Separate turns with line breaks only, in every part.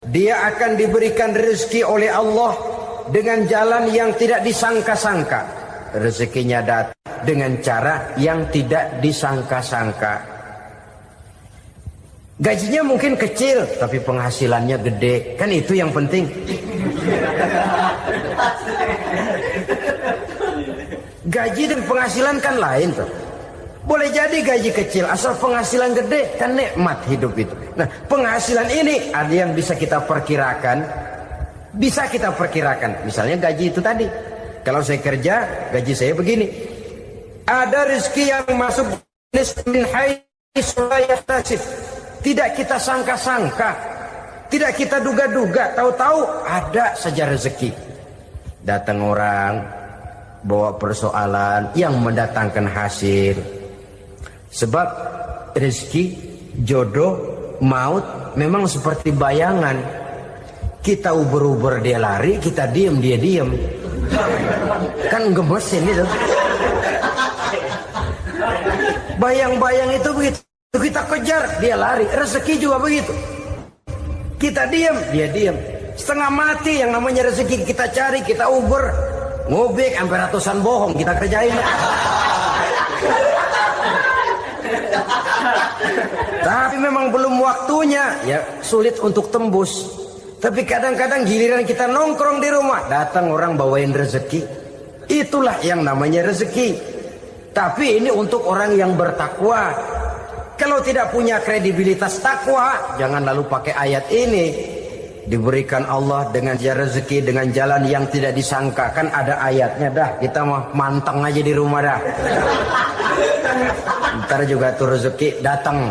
Dia akan diberikan rezeki oleh Allah dengan jalan yang tidak disangka-sangka. Rezekinya datang dengan cara yang tidak disangka-sangka. Gajinya mungkin kecil, tapi penghasilannya gede. Kan itu yang penting. Gaji dan penghasilan kan lain tuh. Boleh jadi gaji kecil, asal penghasilan gede, kan nikmat hidup itu. Nah, penghasilan ini ada yang bisa kita perkirakan. Bisa kita perkirakan. Misalnya gaji itu tadi. Kalau saya kerja, gaji saya begini. Ada rezeki yang masuk min haitsu la yahtasib. Tidak kita sangka-sangka. Tidak kita duga-duga. Tahu-tahu ada saja rezeki. Datang orang, bawa persoalan yang mendatangkan hasil. Sebab rezeki, jodoh, maut memang seperti bayangan. Kita uber-uber dia lari, kita diem dia diem. Kan gemesin itu. Bayang-bayang itu begitu. Kita kejar, dia lari. Rezeki juga begitu. Kita diem, dia diem. Setengah mati yang namanya rezeki kita cari, kita uber. Ngobek sampai ratusan bohong kita kerjain. Tapi memang belum waktunya, ya sulit untuk tembus. Tapi kadang-kadang giliran kita nongkrong di rumah, datang orang bawain rezeki. Itulah yang namanya rezeki. Tapi ini untuk orang yang bertakwa. Kalau tidak punya kredibilitas takwa, jangan lalu pakai ayat ini. Diberikan Allah dengan rezeki dengan jalan yang tidak disangka. Kan ada ayatnya dah. Kita mah manteng aja di rumah dah. Ntar juga tuh rezeki datang.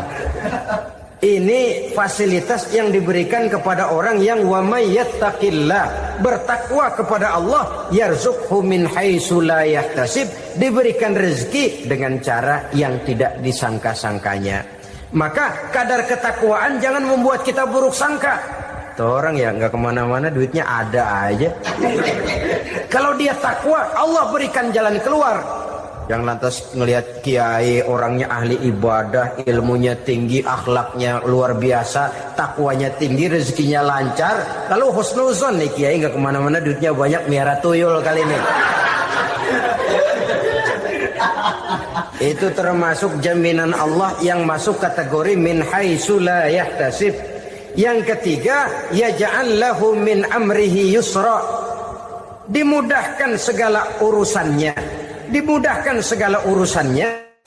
Ini fasilitas yang diberikan kepada orang yang wa may yattaqillah, bertakwa kepada Allah, yarzuqhu min haitsu la yahtasib, diberikan rezeki dengan cara yang tidak disangka-sangkanya. Maka kadar ketakwaan jangan membuat kita buruk sangka. Tuh orang ya nggak kemana-mana, duitnya ada aja. Kalau dia takwa, Allah berikan jalan keluar. Yang lantas ngelihat kiai orangnya ahli ibadah, ilmunya tinggi, akhlaknya luar biasa, takwanya tinggi, rezekinya lancar, lalu husnuzon nih kiai nggak kemana-mana, duitnya banyak, miara tuyul kali ini. Itu termasuk jaminan Allah yang masuk kategori min haitsu la yahtasib. Yang ketiga, yaj'al lahu min amrihi yusra, dimudahkan segala urusannya. Dimudahkan segala urusannya.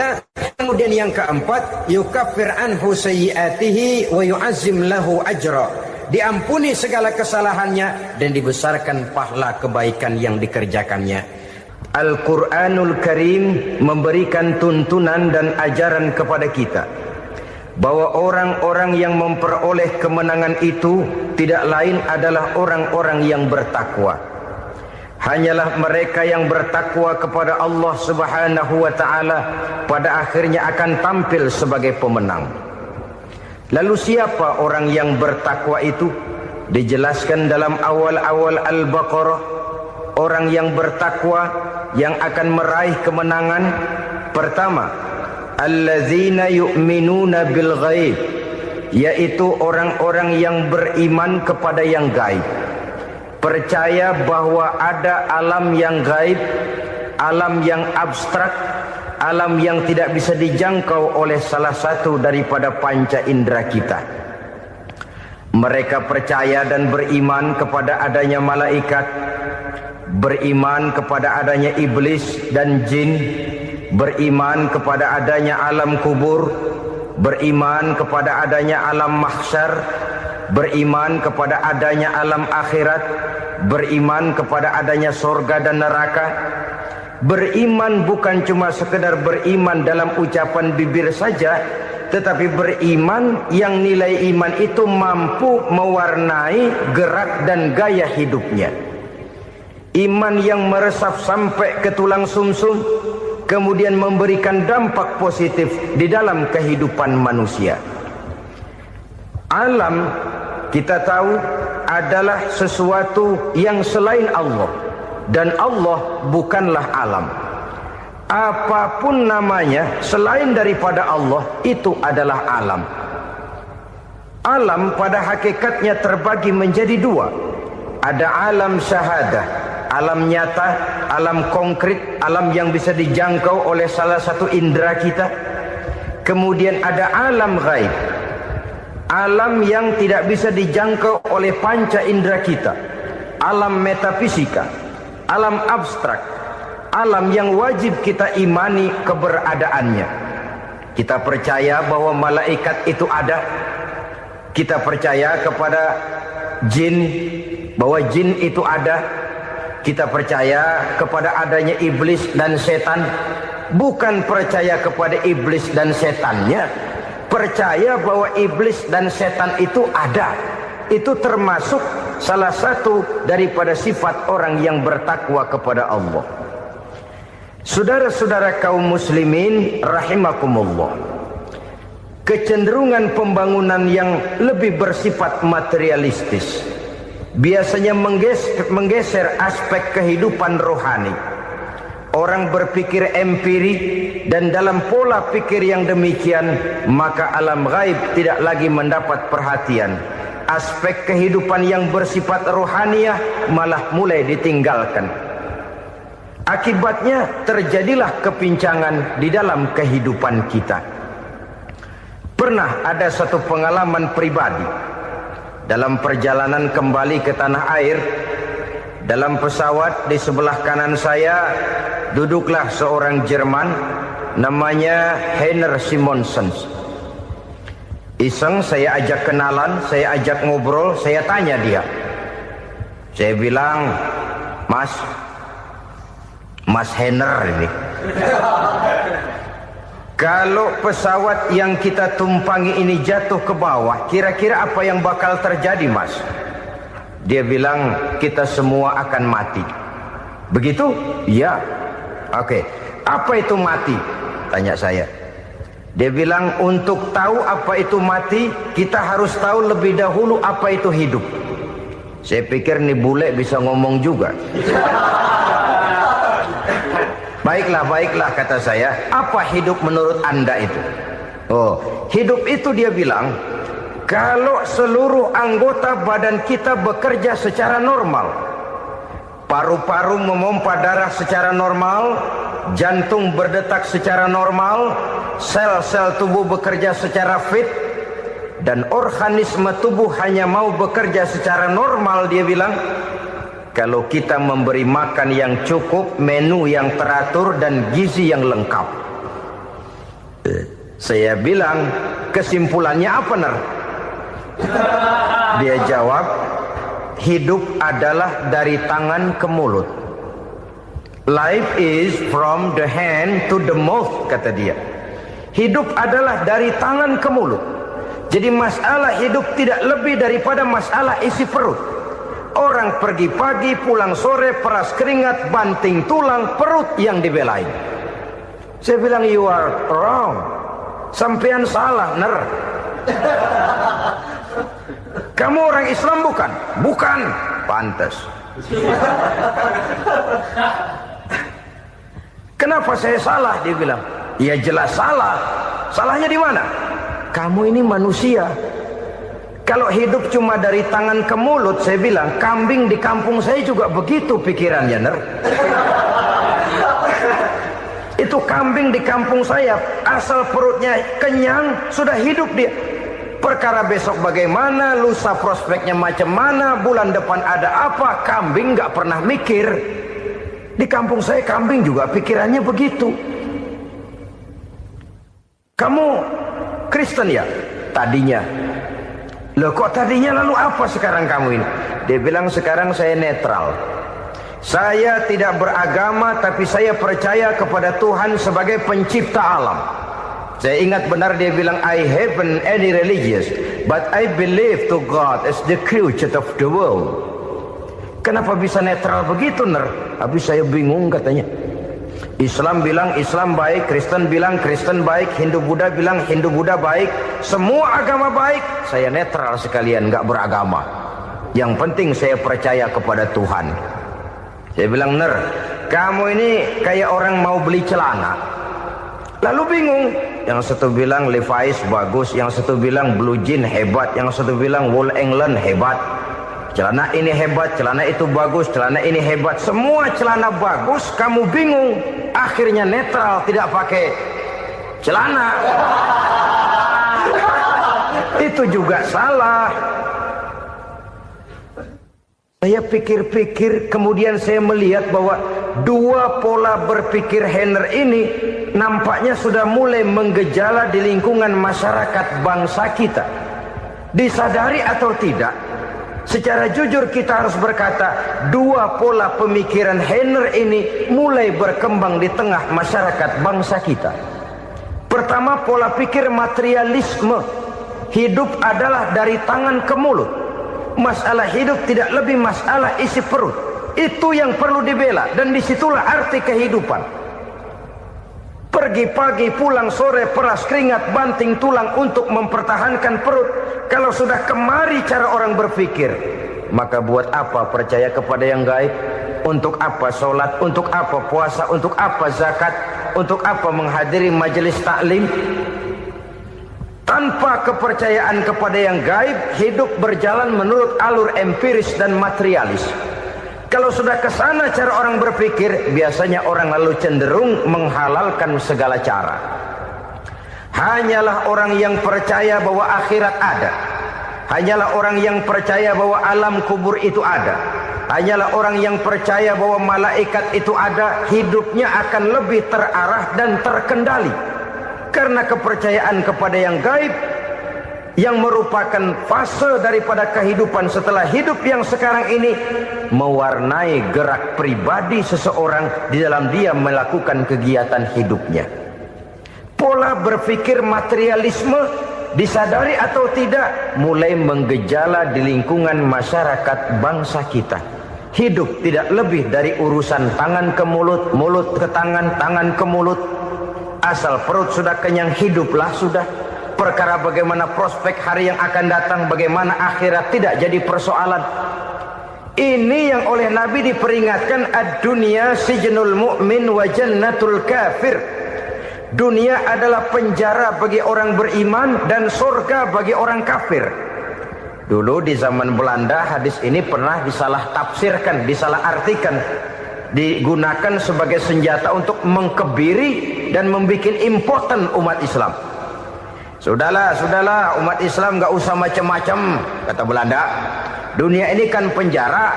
Kemudian yang keempat, yukaffir anhu sayyiatihi wa yu'azzim lahu ajra, diampuni segala kesalahannya dan dibesarkan pahala kebaikan yang dikerjakannya. Al-Quranul Karim memberikan tuntunan dan ajaran kepada kita bahwa orang-orang yang memperoleh kemenangan itu tidak lain adalah orang-orang yang bertakwa. Hanyalah mereka yang bertakwa kepada Allah Subhanahu wa ta'ala pada akhirnya akan tampil sebagai pemenang. Lalu siapa orang yang bertakwa itu? Dijelaskan dalam awal-awal Al-Baqarah. Orang yang bertakwa yang akan meraih kemenangan, pertama, allazina yu'minuna bil ghaib, yaitu orang-orang yang beriman kepada yang gaib. Percaya bahwa ada alam yang gaib, alam yang abstrak, alam yang tidak bisa dijangkau oleh salah satu daripada panca indera kita. Mereka percaya dan beriman kepada adanya malaikat, beriman kepada adanya iblis dan jin, beriman kepada adanya alam kubur, beriman kepada adanya alam mahsyar, beriman kepada adanya alam akhirat, beriman kepada adanya sorga dan neraka. Beriman bukan cuma sekedar beriman dalam ucapan bibir saja, tetapi beriman yang nilai iman itu mampu mewarnai gerak dan gaya hidupnya. Iman yang meresap sampai ke tulang sumsum, kemudian memberikan dampak positif di dalam kehidupan manusia. Alam, kita tahu, adalah sesuatu yang selain Allah, dan Allah bukanlah alam. Apapun namanya selain daripada Allah, itu adalah alam. Alam pada hakikatnya terbagi menjadi dua. Ada alam syahadah, alam nyata, alam konkret, alam yang bisa dijangkau oleh salah satu indera kita. Kemudian ada alam ghaib, alam yang tidak bisa dijangkau oleh panca indera kita, alam metafisika, alam abstrak, alam yang wajib kita imani keberadaannya. Kita percaya bahwa malaikat itu ada. Kita percaya kepada jin, bahwa jin itu ada. Kita percaya kepada adanya iblis dan setan. Bukan percaya kepada iblis dan setannya, percaya bahwa iblis dan setan itu ada. Itu termasuk salah satu daripada sifat orang yang bertakwa kepada Allah. Saudara-saudara kaum muslimin rahimakumullah, kecenderungan pembangunan yang lebih bersifat materialistis biasanya menggeser aspek kehidupan rohani. Orang berpikir empiri, dan dalam pola pikir yang demikian maka alam gaib tidak lagi mendapat perhatian. Aspek kehidupan yang bersifat rohaniah malah mulai ditinggalkan. Akibatnya terjadilah kepincangan di dalam kehidupan kita. Pernah ada satu pengalaman pribadi dalam perjalanan kembali ke tanah air. Dalam pesawat di sebelah kanan saya duduklah seorang Jerman namanya Heiner Simonsen. Iseng saya ajak kenalan, saya ajak ngobrol, saya tanya dia. Saya bilang, Mas Heiner ini, kalau pesawat yang kita tumpangi ini jatuh ke bawah, kira-kira apa yang bakal terjadi, Mas? Dia bilang, kita semua akan mati. Begitu? Iya. Oke. Apa itu mati? Tanya saya. Dia bilang, untuk tahu apa itu mati, kita harus tahu lebih dahulu apa itu hidup. Saya pikir nih bule bisa ngomong juga. Baiklah kata saya. Apa hidup menurut Anda itu? Oh, hidup itu dia bilang, kalau seluruh anggota badan kita bekerja secara normal, paru-paru memompa darah secara normal, jantung berdetak secara normal, sel-sel tubuh bekerja secara fit, dan organisme tubuh hanya mau bekerja secara normal, dia bilang, kalau kita memberi makan yang cukup, menu yang teratur, dan gizi yang lengkap. Saya bilang, kesimpulannya apa, Ner? Dia jawab, hidup adalah dari tangan ke mulut. Life is from the hand to the mouth, kata dia. Hidup adalah dari tangan ke mulut. Jadi masalah hidup tidak lebih daripada masalah isi perut. Orang pergi pagi, pulang sore, peras keringat, banting tulang, perut yang dibelain. Saya bilang, you are wrong. Sampean salah, Ner. Kamu orang Islam bukan? Bukan. Pantas. Kenapa saya salah? Dia bilang. Ya jelas salah. Salahnya di mana? Kamu ini manusia. Kalau hidup cuma dari tangan ke mulut, saya bilang, kambing di kampung saya juga begitu pikirannya, Ner. Itu kambing di kampung saya, asal perutnya kenyang, sudah hidup dia. Perkara besok bagaimana, lusa prospeknya macam mana, bulan depan ada apa, kambing nggak pernah mikir. Di kampung saya kambing juga pikirannya begitu. Kamu Kristen ya? Tadinya. Loh kok tadinya, lalu apa sekarang kamu ini? Dia bilang, sekarang saya netral. Saya tidak beragama, tapi saya percaya kepada Tuhan sebagai pencipta alam. Saya ingat benar dia bilang, I haven't any religious, but I believe to God as the creator of the world. Kenapa bisa netral begitu, Ner? Habis saya bingung katanya. Islam bilang Islam baik, Kristen bilang Kristen baik, Hindu Buddha bilang Hindu Buddha baik, semua agama baik. Saya netral sekalian, nggak beragama. Yang penting saya percaya kepada Tuhan. Saya bilang, Ner, kamu ini kayak orang mau beli celana, lalu bingung, yang satu bilang Levi's bagus, yang satu bilang Blue Jean hebat, yang satu bilang Wool England hebat. Celana ini hebat, celana itu bagus, celana ini hebat. Semua celana bagus, kamu bingung. Akhirnya netral, tidak pakai celana. Itu juga salah. Saya pikir-pikir, kemudian saya melihat bahwa dua pola berpikir Henner ini nampaknya sudah mulai menggejala di lingkungan masyarakat bangsa kita. Disadari atau tidak, secara jujur kita harus berkata, dua pola pemikiran Henner ini mulai berkembang di tengah masyarakat bangsa kita. Pertama, pola pikir materialisme. Hidup adalah dari tangan ke mulut. Masalah hidup tidak lebih masalah isi perut. Itu yang perlu dibela, dan disitulah arti kehidupan. Pergi pagi, pulang sore, peras keringat, banting tulang untuk mempertahankan perut. Kalau sudah kemari cara orang berpikir, maka buat apa percaya kepada yang gaib? Untuk apa sholat? Untuk apa puasa? Untuk apa zakat? Untuk apa menghadiri majelis taklim? Tanpa kepercayaan kepada yang gaib, hidup berjalan menurut alur empiris dan materialis. Kalau sudah ke sana cara orang berpikir, biasanya orang lalu cenderung menghalalkan segala cara. Hanyalah orang yang percaya bahwa akhirat ada. Hanyalah orang yang percaya bahwa alam kubur itu ada. Hanyalah orang yang percaya bahwa malaikat itu ada, hidupnya akan lebih terarah dan terkendali. Karena kepercayaan kepada yang gaib, yang merupakan fase daripada kehidupan setelah hidup yang sekarang ini, mewarnai gerak pribadi seseorang di dalam dia melakukan kegiatan hidupnya. Pola berpikir materialisme, disadari atau tidak, mulai menggejala di lingkungan masyarakat bangsa kita. Hidup tidak lebih dari urusan tangan ke mulut, mulut ke tangan, tangan ke mulut. Asal perut sudah kenyang, hiduplah sudah. Perkara bagaimana prospek hari yang akan datang, bagaimana akhirat, tidak jadi persoalan. Ini yang oleh Nabi diperingatkan, ad-dunya sijnul mu'min wa jannatul kafir. Dunia adalah penjara bagi orang beriman dan surga bagi orang kafir. Dulu di zaman Belanda hadis ini pernah disalah tafsirkan, disalah artikan, digunakan sebagai senjata untuk mengkebiri dan membuat impoten umat Islam. Sudahlah umat Islam gak usah macam-macam, kata Belanda. Dunia ini kan penjara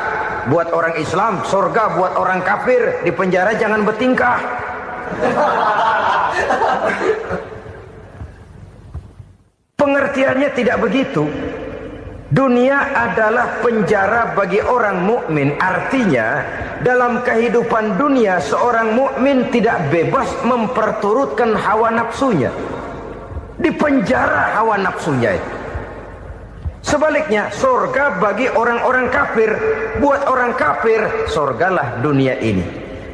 buat orang Islam, surga buat orang kafir. Di penjara jangan bertingkah. Pengertiannya tidak begitu. Dunia adalah penjara bagi orang mukmin. Artinya dalam kehidupan dunia seorang mukmin tidak bebas memperturutkan hawa nafsunya. Di penjara hawa nafsunya itu. Sebaliknya surga bagi orang-orang kafir. Buat orang kafir, surgalah dunia ini.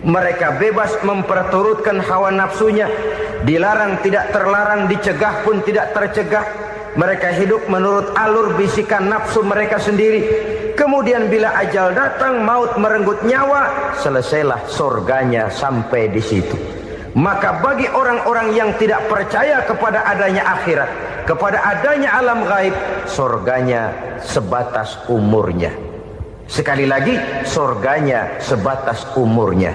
Mereka bebas memperturutkan hawa nafsunya. Dilarang tidak terlarang, dicegah pun tidak tercegah. Mereka hidup menurut alur bisikan nafsu mereka sendiri. Kemudian bila ajal datang, maut merenggut nyawa, selesailah surganya sampai di situ. Maka bagi orang-orang yang tidak percaya kepada adanya akhirat, kepada adanya alam gaib, surganya sebatas umurnya. Sekali lagi, surganya sebatas umurnya.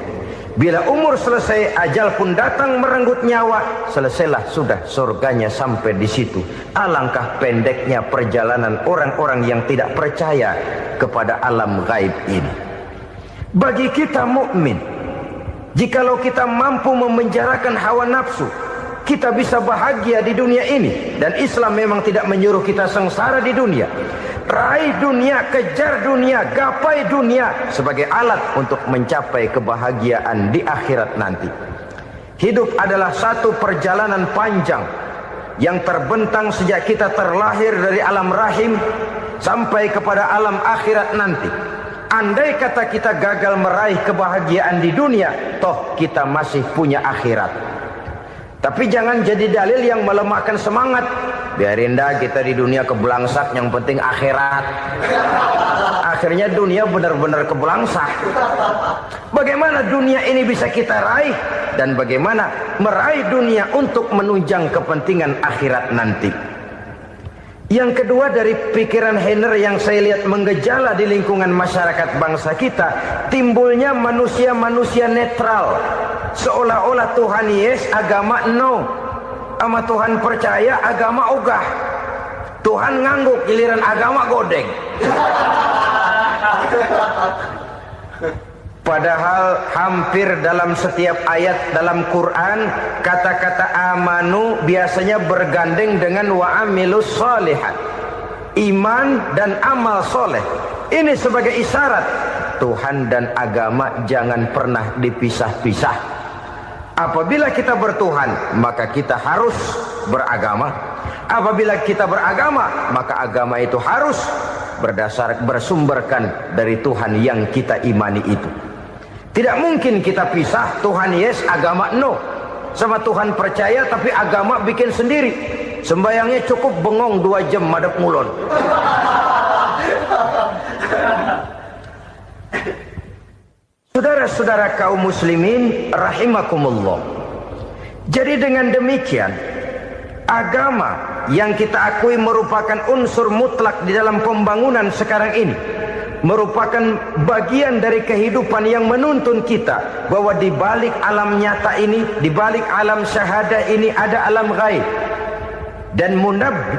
Bila umur selesai, ajal pun datang merenggut nyawa, selesailah sudah surganya sampai di situ. Alangkah pendeknya perjalanan orang-orang yang tidak percaya kepada alam gaib ini. Bagi kita mukmin, jikalau kita mampu memenjarakan hawa nafsu, kita bisa bahagia di dunia ini. Dan Islam memang tidak menyuruh kita sengsara di dunia. Raih dunia, kejar dunia, gapai dunia sebagai alat untuk mencapai kebahagiaan di akhirat nanti. Hidup adalah satu perjalanan panjang yang terbentang sejak kita terlahir dari alam rahim sampai kepada alam akhirat nanti. Andai kata kita gagal meraih kebahagiaan di dunia, toh kita masih punya akhirat. Tapi jangan jadi dalil yang melemahkan semangat. Biarin dah kita di dunia kebelangsak, yang penting akhirat. Akhir akhirnya dunia benar-benar kebelangsah. Bagaimana dunia ini bisa kita raih, dan bagaimana meraih dunia untuk menunjang kepentingan akhirat nanti. Yang kedua, dari pikiran Heiner yang saya lihat menggejala di lingkungan masyarakat bangsa kita, timbulnya manusia-manusia netral. Seolah-olah Tuhan yes, agama no. Sama Tuhan percaya, agama ogah. Tuhan ngangguk, giliran agama godeng. Padahal hampir dalam setiap ayat dalam Quran, kata-kata amanu biasanya bergandeng dengan wa amilus sholihat, iman dan amal soleh. Ini sebagai isyarat Tuhan dan agama jangan pernah dipisah-pisah. Apabila kita bertuhan, maka kita harus beragama. Apabila kita beragama, maka agama itu harus bersumberkan dari Tuhan yang kita imani itu. Tidak mungkin kita pisah, Tuhan yes, agama no. Sama Tuhan percaya tapi agama bikin sendiri. Sembayangnya cukup bengong 2 jam madep ngulon. Saudara-saudara kaum muslimin rahimakumullah. Jadi dengan demikian, agama yang kita akui merupakan unsur mutlak di dalam pembangunan sekarang ini, merupakan bagian dari kehidupan yang menuntun kita bahwa di balik alam nyata ini, di balik alam syahadah ini ada alam ghaib. Dan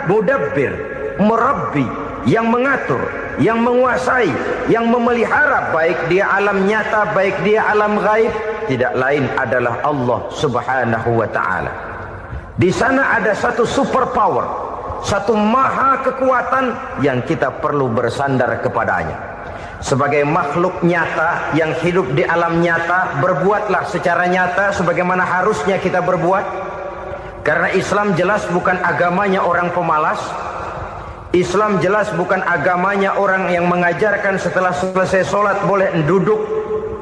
mudabbir, murabbi, yang mengatur, yang menguasai, yang memelihara baik dia alam nyata, baik dia alam ghaib, tidak lain adalah Allah Subhanahu wa ta'ala. Di sana ada satu super power, satu maha kekuatan yang kita perlu bersandar kepadanya. Sebagai makhluk nyata yang hidup di alam nyata, berbuatlah secara nyata sebagaimana harusnya kita berbuat. Karena Islam jelas bukan agamanya orang pemalas. Islam jelas bukan agamanya orang yang mengajarkan setelah selesai sholat boleh duduk,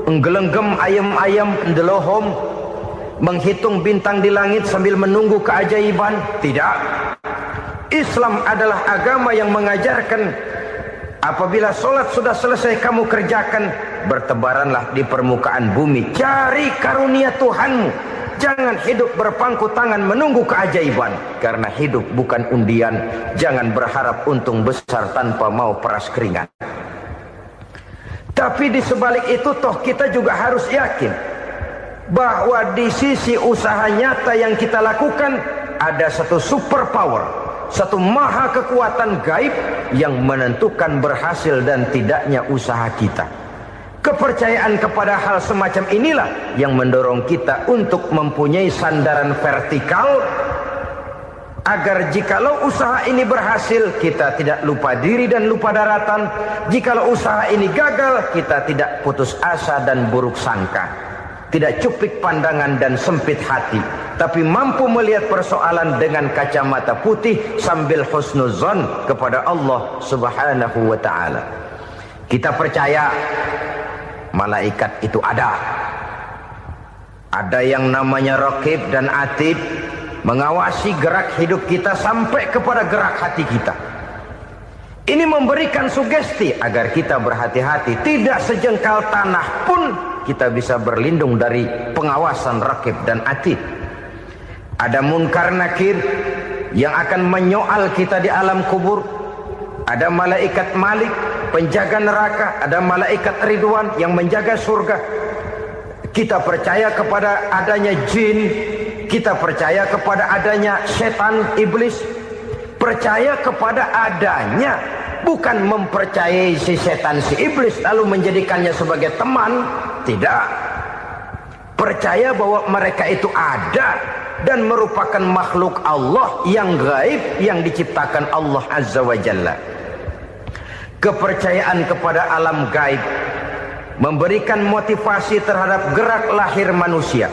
nggelenggem ayam-ayam, ndelohom, menghitung bintang di langit sambil menunggu keajaiban. Tidak. Islam adalah agama yang mengajarkan apabila sholat sudah selesai kamu kerjakan, bertebaranlah di permukaan bumi, cari karunia Tuhanmu. Jangan hidup berpangku tangan menunggu keajaiban. Karena hidup bukan undian. Jangan berharap untung besar tanpa mau peras keringat. Tapi di sebalik itu toh kita juga harus yakin bahwa di sisi usaha nyata yang kita lakukan ada satu super power, satu maha kekuatan gaib yang menentukan berhasil dan tidaknya usaha kita. Kepercayaan kepada hal semacam inilah yang mendorong kita untuk mempunyai sandaran vertikal, agar jikalau usaha ini berhasil, kita tidak lupa diri dan lupa daratan. Jikalau usaha ini gagal, kita tidak putus asa dan buruk sangka, tidak cupik pandangan dan sempit hati, tapi mampu melihat persoalan dengan kacamata putih sambil husnuzon kepada Allah Subhanahu wa ta'ala. Kita percaya malaikat itu ada. Ada yang namanya raqib dan atid, mengawasi gerak hidup kita sampai kepada gerak hati kita. Ini memberikan sugesti agar kita berhati-hati. Tidak sejengkal tanah pun kita bisa berlindung dari pengawasan raqib dan atid. Ada munkar nakir yang akan menyoal kita di alam kubur. Ada malaikat Malik, penjaga neraka. Ada malaikat Ridwan yang menjaga surga. Kita percaya kepada adanya jin. Kita percaya kepada adanya setan, iblis. Percaya kepada adanya, bukan mempercayai si setan, si iblis lalu menjadikannya sebagai teman. Tidak. Percaya bahwa mereka itu ada dan merupakan makhluk Allah yang gaib, yang diciptakan Allah Azza wa Jalla. Kepercayaan kepada alam gaib memberikan motivasi terhadap gerak lahir manusia,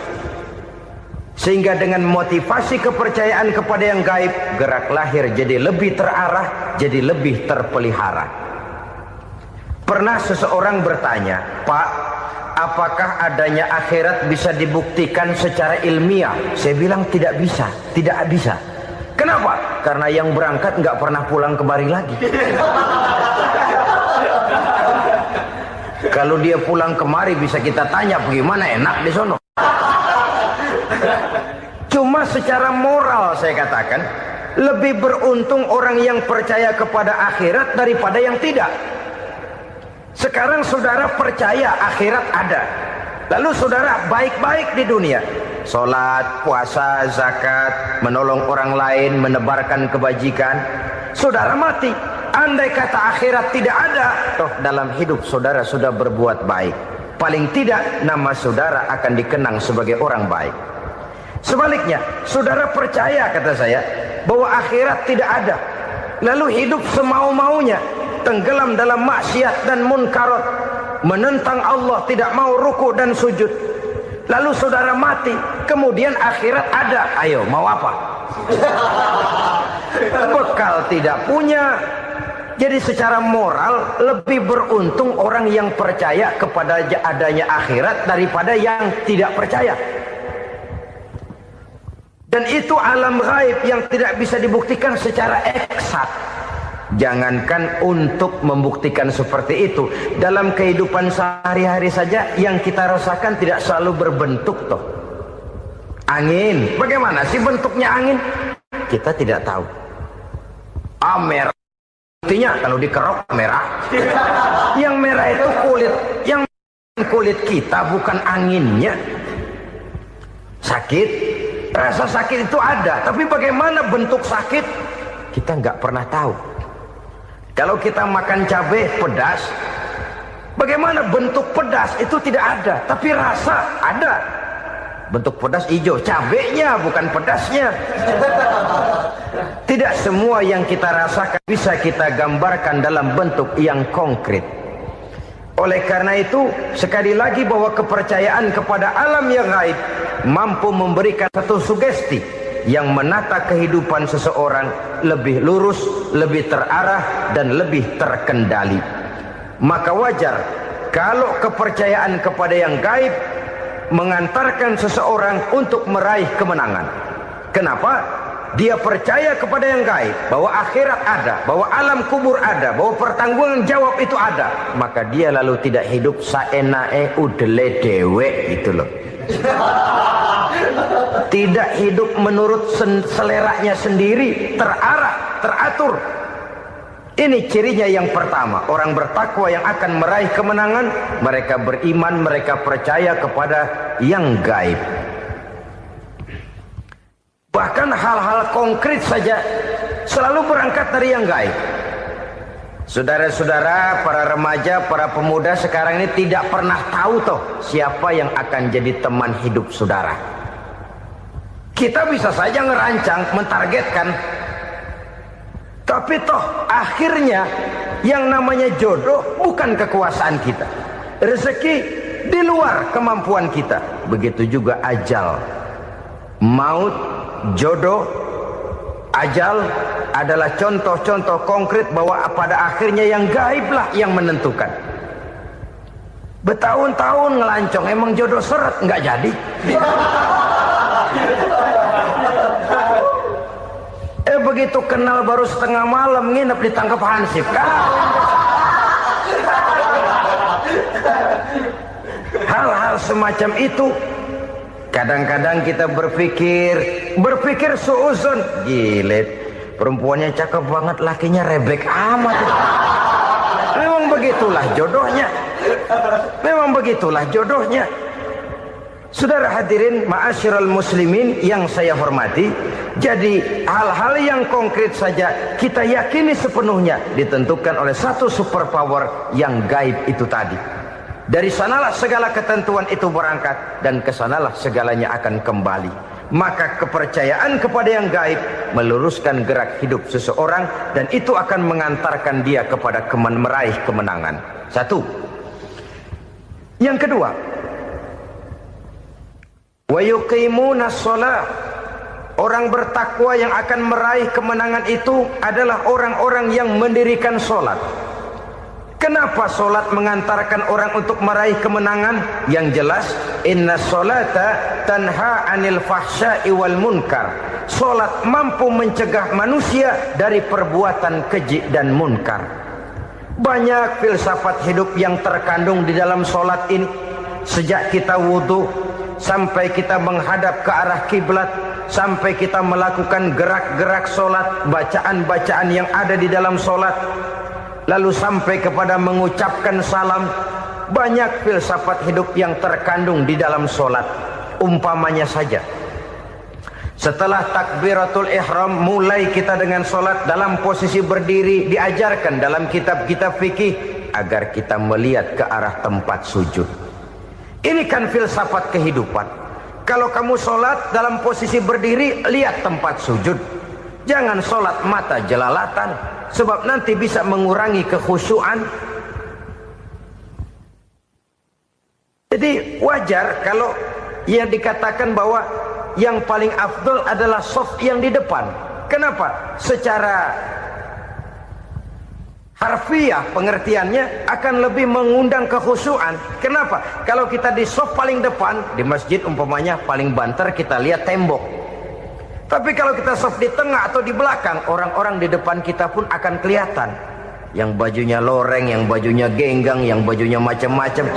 sehingga dengan motivasi kepercayaan kepada yang gaib, gerak lahir jadi lebih terarah, jadi lebih terpelihara. Pernah seseorang bertanya, "Pak, apakah adanya akhirat bisa dibuktikan secara ilmiah?" Saya bilang tidak bisa, tidak bisa. Kenapa? Karena yang berangkat nggak pernah pulang kemari lagi. Kalau dia pulang kemari bisa kita tanya bagaimana enak di sono. Cuma secara moral saya katakan, lebih beruntung orang yang percaya kepada akhirat daripada yang tidak. Sekarang saudara percaya akhirat ada, lalu saudara baik-baik di dunia, sholat, puasa, zakat, menolong orang lain, menebarkan kebajikan. Saudara mati, andai kata akhirat tidak ada, toh dalam hidup saudara sudah berbuat baik, paling tidak nama saudara akan dikenang sebagai orang baik. Sebaliknya, saudara percaya, kata saya, bahwa akhirat tidak ada, lalu hidup semau-maunya, tenggelam dalam maksiat dan munkarat, menentang Allah, tidak mau ruku dan sujud. Lalu saudara mati, kemudian akhirat ada, ayo mau apa? Bekal tidak punya. Jadi secara moral lebih beruntung orang yang percaya kepada adanya akhirat daripada yang tidak percaya. Dan itu alam gaib yang tidak bisa dibuktikan secara eksak. Jangankan untuk membuktikan seperti itu, dalam kehidupan sehari-hari saja yang kita rasakan tidak selalu berbentuk toh. Angin, bagaimana sih bentuknya angin? Kita tidak tahu. Merah, buktinya kalau dikerok merah. Yang merah itu kulit, yang kulit kita bukan anginnya. Sakit, rasa sakit itu ada, tapi bagaimana bentuk sakit? Kita nggak pernah tahu. Kalau kita makan cabai pedas, bagaimana bentuk pedas itu tidak ada, tapi rasa ada. Bentuk pedas hijau, cabainya bukan pedasnya. Tidak semua yang kita rasakan bisa kita gambarkan dalam bentuk yang konkret. Oleh karena itu, sekali lagi bahwa kepercayaan kepada alam yang gaib mampu memberikan satu sugesti yang menata kehidupan seseorang lebih lurus, lebih terarah, dan lebih terkendali. Maka wajar kalau kepercayaan kepada yang gaib mengantarkan seseorang untuk meraih kemenangan. Kenapa? Dia percaya kepada yang gaib, bahwa akhirat ada, bahwa alam kubur ada, bahwa pertanggungan jawab itu ada. Maka dia lalu tidak hidup saenae udele dewe gitu loh. Tidak hidup menurut seleranya sendiri, terarah, teratur. Ini cirinya yang pertama. Orang bertakwa yang akan meraih kemenangan, mereka beriman, mereka percaya kepada yang gaib. Bahkan hal-hal konkret saja selalu berangkat dari yang gaib. Saudara-saudara, para remaja, para pemuda sekarang ini tidak pernah tahu toh siapa yang akan jadi teman hidup saudara. Kita bisa saja ngerancang, mentargetkan, tapi toh akhirnya yang namanya jodoh bukan kekuasaan kita. Rezeki di luar kemampuan kita. Begitu juga ajal. Maut, jodoh, ajal adalah contoh-contoh konkret bahwa pada akhirnya yang gaiblah yang menentukan. Bertahun-tahun ngelancong, emang jodoh seret, nggak jadi. Begitu kenal baru setengah malam nginep ditangkap hansip kan. Hal-hal semacam itu kadang-kadang kita berpikir suuzon, gilet, perempuannya cakep banget, lakinya rebek amat. Memang begitulah jodohnya. Memang begitulah jodohnya. Saudara hadirin ma'asyiral muslimin yang saya hormati, jadi hal-hal yang konkret saja kita yakini sepenuhnya ditentukan oleh satu superpower yang gaib itu tadi. Dari sanalah segala ketentuan itu berangkat dan kesanalah segalanya akan kembali. Maka kepercayaan kepada yang gaib meluruskan gerak hidup seseorang dan itu akan mengantarkan dia kepada meraih kemenangan. Satu. Yang kedua, wa yuqimuna shalah. Orang bertakwa yang akan meraih kemenangan itu adalah orang-orang yang mendirikan sholat. Kenapa sholat mengantarkan orang untuk meraih kemenangan? Yang jelas, inna sholata tanha anil fahsya'i wal munkar. Sholat mampu mencegah manusia dari perbuatan keji dan munkar. Banyak filsafat hidup yang terkandung di dalam solat ini. Sejak kita wudhu sampai kita menghadap ke arah kiblat, sampai kita melakukan gerak-gerak solat, bacaan-bacaan yang ada di dalam solat, lalu sampai kepada mengucapkan salam. Banyak filsafat hidup yang terkandung di dalam solat. Umpamanya saja, setelah takbiratul ihram mulai kita dengan solat dalam posisi berdiri, diajarkan dalam kitab-kitab fikih agar kita melihat ke arah tempat sujud. Ini kan filsafat kehidupan. Kalau kamu solat dalam posisi berdiri, lihat tempat sujud. Jangan solat mata jelalatan, sebab nanti bisa mengurangi kekhusyuan. Jadi wajar kalau ia dikatakan bahwa yang paling afdol adalah soft yang di depan. Kenapa? Secara harfiah pengertiannya akan lebih mengundang kekhusyuan. Kenapa? Kalau kita di soft paling depan, di masjid umpamanya paling banter kita lihat tembok. Tapi kalau kita soft di tengah atau di belakang, orang-orang di depan kita pun akan kelihatan. Yang bajunya loreng, yang bajunya genggang, yang bajunya macam-macam.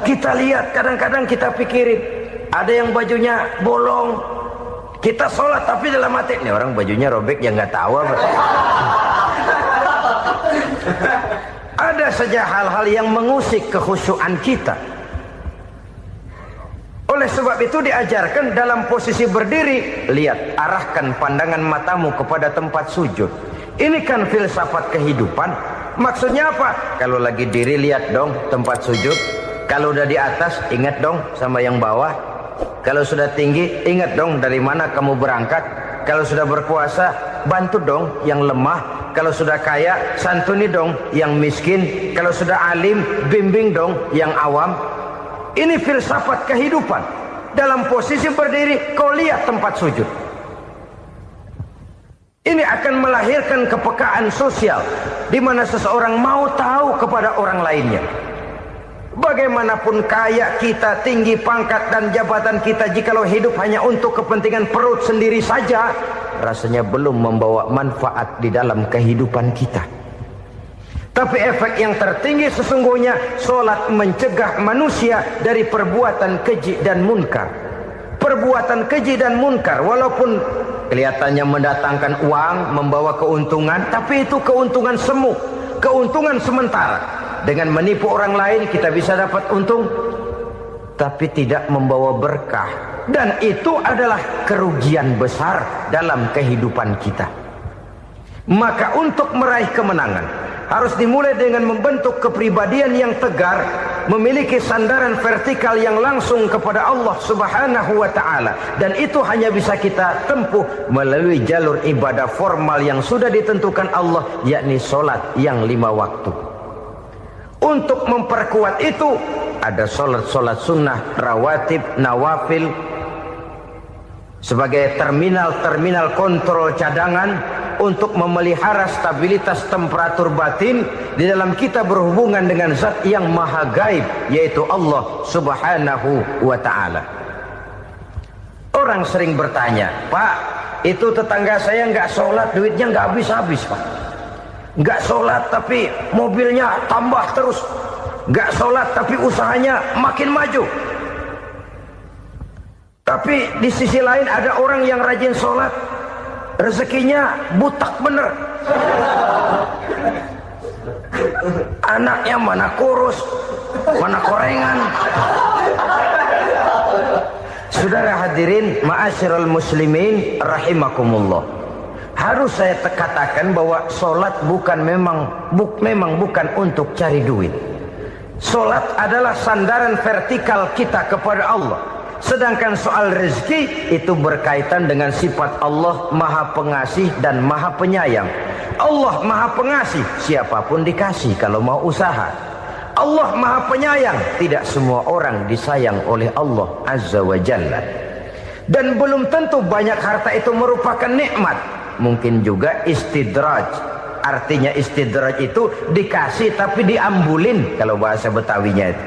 Kita lihat, kadang-kadang kita pikirin, ada yang bajunya bolong. Kita sholat tapi dalam hati, nih orang bajunya robek, ya nggak tahu apa. Ada saja hal-hal yang mengusik kekhusyuan kita. Oleh sebab itu diajarkan dalam posisi berdiri, lihat, arahkan pandangan matamu kepada tempat sujud. Ini kan filsafat kehidupan. Maksudnya apa? Kalau lagi diri, lihat dong tempat sujud. Kalau udah di atas, ingat dong sama yang bawah. Kalau sudah tinggi, ingat dong dari mana kamu berangkat. Kalau sudah berkuasa, bantu dong yang lemah. Kalau sudah kaya, santuni dong yang miskin. Kalau sudah alim, bimbing dong yang awam. Ini filsafat kehidupan. Dalam posisi berdiri, kau lihat tempat sujud. Ini akan melahirkan kepekaan sosial, di mana seseorang mau tahu kepada orang lainnya. Bagaimanapun kaya kita, tinggi pangkat dan jabatan kita, jikalau hidup hanya untuk kepentingan perut sendiri saja, rasanya belum membawa manfaat di dalam kehidupan kita. Tapi efek yang tertinggi sesungguhnya, solat mencegah manusia dari perbuatan keji dan munkar. Perbuatan keji dan munkar, walaupun kelihatannya mendatangkan uang, membawa keuntungan, tapi itu keuntungan semu, keuntungan sementara. Dengan menipu orang lain kita bisa dapat untung, tapi tidak membawa berkah. Dan itu adalah kerugian besar dalam kehidupan kita. Maka untuk meraih kemenangan, harus dimulai dengan membentuk kepribadian yang tegar, memiliki sandaran vertikal yang langsung kepada Allah Subhanahu wa ta'ala. Dan itu hanya bisa kita tempuh melalui jalur ibadah formal yang sudah ditentukan Allah, yakni solat yang 5 waktu. Untuk memperkuat itu, ada solat-solat sunnah, rawatib, nawafil, sebagai terminal-terminal kontrol cadangan untuk memelihara stabilitas temperatur batin di dalam kita berhubungan dengan zat yang maha gaib, yaitu Allah Subhanahu wa ta'ala. Orang sering bertanya, Pak, itu tetangga saya nggak sholat, duitnya nggak habis-habis, Pak. Nggak sholat tapi mobilnya tambah terus. Nggak sholat tapi usahanya makin maju. Tapi di sisi lain ada orang yang rajin sholat, rezekinya butak bener. Anaknya mana kurus, mana korengan. Saudara hadirin ma'asyiral muslimin rahimakumullah. Harus saya katakan bahwa solat memang bukan untuk cari duit. Solat adalah sandaran vertikal kita kepada Allah. Sedangkan soal rezeki itu berkaitan dengan sifat Allah Maha Pengasih dan Maha Penyayang. Allah Maha Pengasih, siapapun dikasih kalau mau usaha. Allah Maha Penyayang, tidak semua orang disayang oleh Allah Azza wa Jalla. Dan belum tentu banyak harta itu merupakan nikmat. Mungkin juga istidraj. Artinya istidraj itu dikasih tapi diambulin, kalau bahasa Betawinya itu.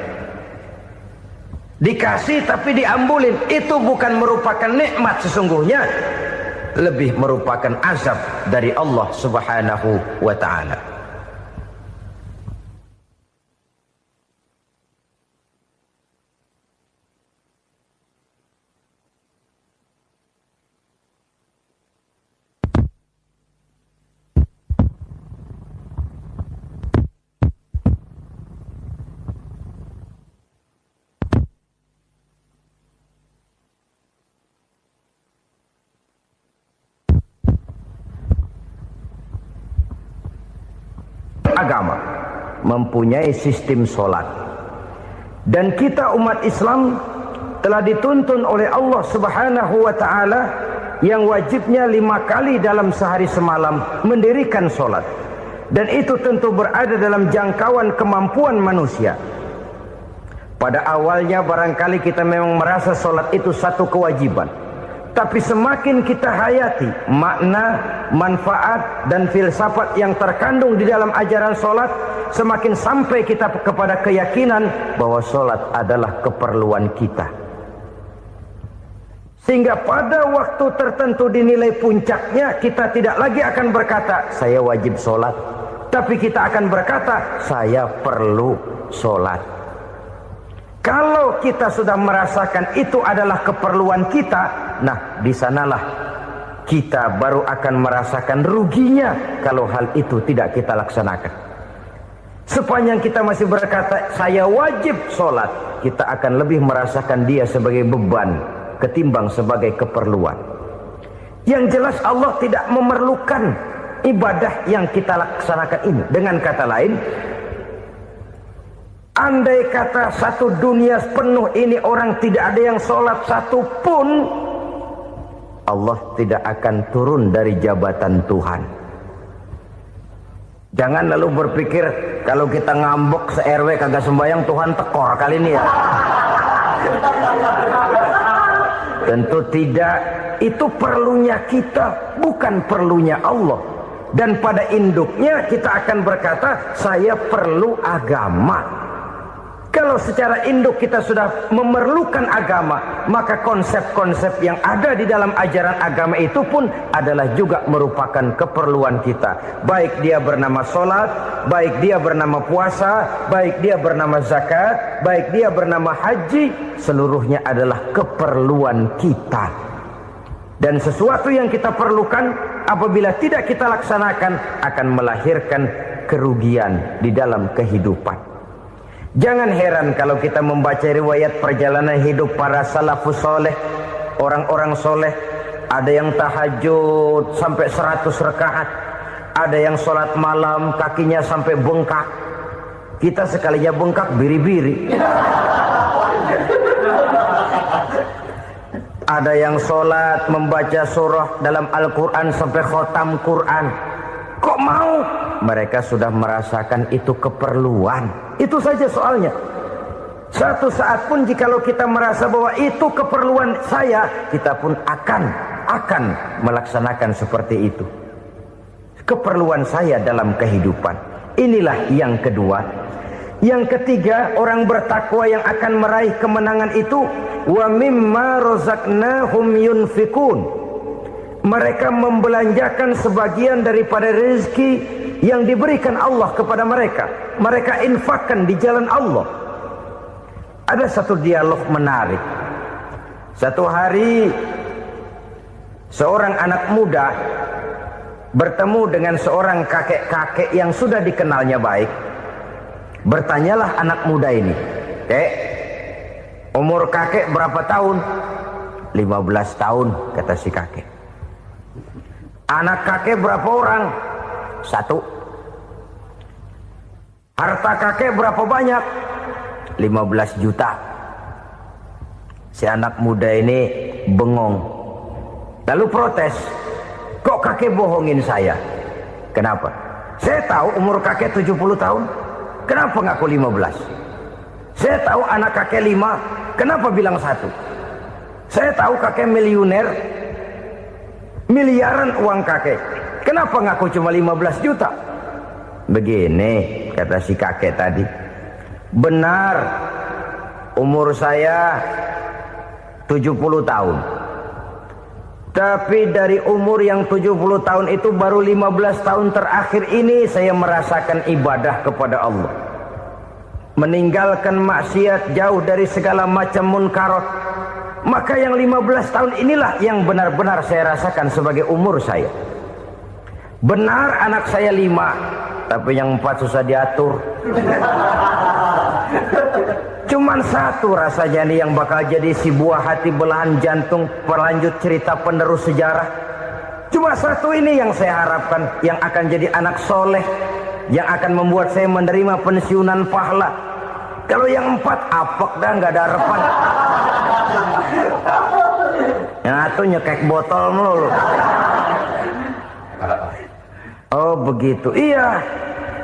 Dikasih tapi diambulin, itu bukan merupakan nikmat sesungguhnya, lebih merupakan azab dari Allah Subhanahu wa ta'ala. agama, mempunyai sistem sholat. Dan kita umat Islam telah dituntun oleh Allah Subhanahu wa ta'ala yang wajibnya 5 kali dalam sehari semalam mendirikan sholat. Dan itu tentu berada dalam jangkauan kemampuan manusia. Pada awalnya barangkali kita memang merasa sholat itu satu kewajiban. Tapi semakin kita hayati makna, manfaat, dan filsafat yang terkandung di dalam ajaran sholat, semakin sampai kita kepada keyakinan bahwa sholat adalah keperluan kita. Sehingga pada waktu tertentu dinilai puncaknya, kita tidak lagi akan berkata, saya wajib sholat. Tapi kita akan berkata, saya perlu sholat. Kalau kita sudah merasakan itu adalah keperluan kita, nah di sanalah kita baru akan merasakan ruginya kalau hal itu tidak kita laksanakan. Sepanjang kita masih berkata, saya wajib sholat, kita akan lebih merasakan dia sebagai beban ketimbang sebagai keperluan. Yang jelas Allah tidak memerlukan ibadah yang kita laksanakan ini. Dengan kata lain, andai kata satu dunia penuh ini orang tidak ada yang sholat satu pun, Allah tidak akan turun dari jabatan Tuhan. Jangan lalu berpikir kalau kita ngambek se-RW kagak sembahyang Tuhan tekor kali ini ya. Tentu tidak. Itu perlunya kita, bukan perlunya Allah. Dan pada induknya kita akan berkata, saya perlu agama. Kalau secara induk kita sudah memerlukan agama, maka konsep-konsep yang ada di dalam ajaran agama itu pun adalah juga merupakan keperluan kita. Baik dia bernama sholat, baik dia bernama puasa, baik dia bernama zakat, baik dia bernama haji, seluruhnya adalah keperluan kita. Dan sesuatu yang kita perlukan apabila tidak kita laksanakan akan melahirkan kerugian di dalam kehidupan. Jangan heran kalau kita membaca riwayat perjalanan hidup para salafus soleh, orang-orang soleh. Ada yang tahajud sampai 100 rakaat, ada yang sholat malam kakinya sampai bengkak. Kita sekalinya bengkak biri-biri. Ada yang sholat membaca surah dalam Al-Quran sampai khotam Quran. Kok mau? Mereka sudah merasakan itu keperluan. Itu saja soalnya. Satu saat pun jikalau kita merasa bahwa itu keperluan saya, kita pun akan melaksanakan seperti itu. Keperluan saya dalam kehidupan. Inilah yang kedua. Yang ketiga, orang bertakwa yang akan meraih kemenangan itu, wa mimma razaqnahum yunfikun. Mereka membelanjakan sebagian daripada rezeki yang diberikan Allah kepada mereka. Mereka infakkan di jalan Allah. Ada satu dialog menarik. Satu hari seorang anak muda bertemu dengan seorang kakek-kakek yang sudah dikenalnya baik. Bertanyalah anak muda ini, "Kek, umur kakek berapa tahun?" 15 tahun, kata si kakek. Anak kakek berapa orang? 1. Harta kakek berapa banyak? 15 juta. Si anak muda ini bengong. Lalu protes, "Kok kakek bohongin saya?" "Kenapa?" "Saya tahu umur kakek 70 tahun. Kenapa ngaku 15? Saya tahu anak kakek 5. Kenapa bilang 1? Saya tahu kakek miliuner, miliaran uang kakek. Kenapa ngaku cuma 15 juta? Begini, kata si kakek tadi. Benar, umur saya 70 tahun. Tapi dari umur yang 70 tahun itu baru 15 tahun terakhir ini saya merasakan ibadah kepada Allah. Meninggalkan maksiat, jauh dari segala macam munkarat. Maka yang 15 tahun inilah yang benar-benar saya rasakan sebagai umur saya. Benar anak saya 5, tapi yang 4 susah diatur. Cuman 1 rasanya nih yang bakal jadi si buah hati belahan jantung pelanjut cerita penerus sejarah. Cuma 1 ini yang saya harapkan yang akan jadi anak soleh, yang akan membuat saya menerima pensiunan pahala. Kalau yang 4 apek dah, nggak ada harapan. Yang satu nyekek botol melulu. Oh begitu, iya.